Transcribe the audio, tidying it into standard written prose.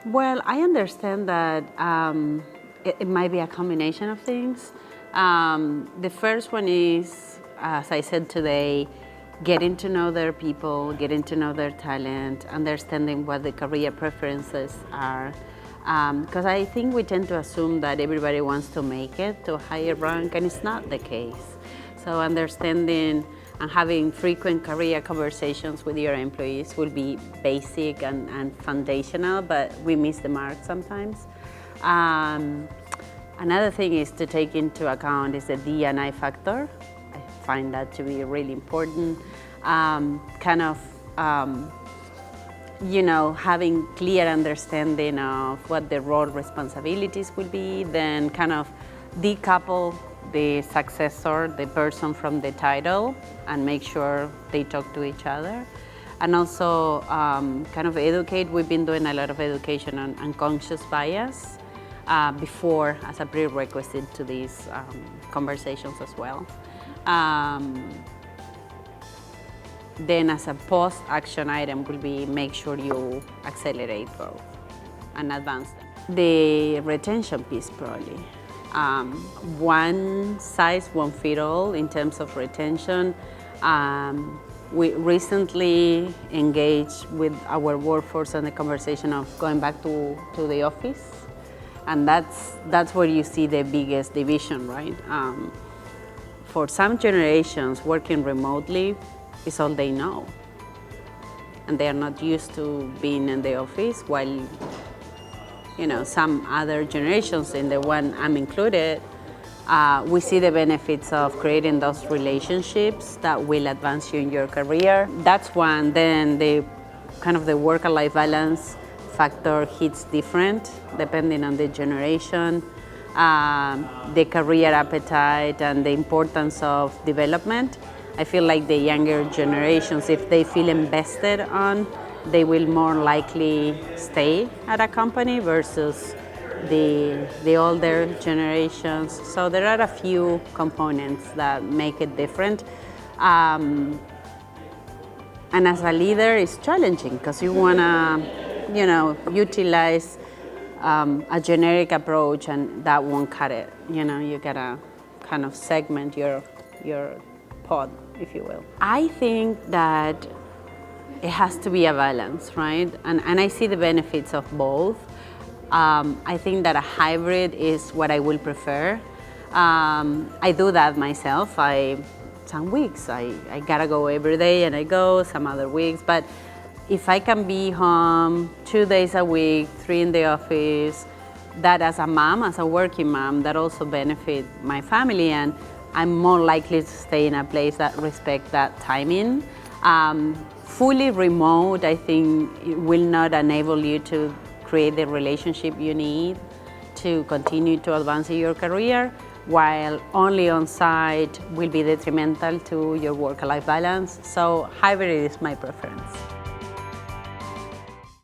Well, I understand that it might be a combination of things. The first one is, as I said today, getting to know their people, getting to know their talent, understanding what the career preferences are. Because I think we tend to assume that everybody wants to make it to a higher rank, and it's not the case. So understanding and having frequent career conversations with your employees will be basic and foundational, but we miss the mark sometimes. Another thing is to take into account is the D&I factor. I find that to be really important. Having clear understanding of what the role responsibilities will be, then kind of decouple the successor, the person from the title, and make sure they talk to each other. And also kind of educate. We've been doing a lot of education on unconscious bias before as a prerequisite to these conversations as well. Then as a post-action item will be make sure you accelerate growth and advance them. The retention piece probably. One size won't fit all in terms of retention. We recently engaged with our workforce on the conversation of going back to the office. And that's where you see the biggest division, right? For some generations, working remotely is all they know. And they are not used to being in the office, while some other generations, in the one I'm included, we see the benefits of creating those relationships that will advance you in your career. That's one. Then the kind of the work and life balance factor hits different depending on the generation, the career appetite, and the importance of development. I feel like the younger generations, if they feel invested on, they will more likely stay at a company versus the older generations. So there are a few components that make it different. And as a leader, it's challenging because you want to, utilize a generic approach, and that won't cut it. You gotta kind of segment your pod, if you will. I think that it has to be a balance, right? And I see the benefits of both. I think that a hybrid is what I will prefer. I do that myself. Some weeks I gotta go every day, and I go some other weeks. But if I can be home 2 days a week, 3 in the office, that as a mom, as a working mom, that also benefit my family, and I'm more likely to stay in a place that respects that timing. Fully remote, I think, it will not enable you to create the relationship you need to continue to advance in your career, while only on-site will be detrimental to your work-life balance. So hybrid is my preference.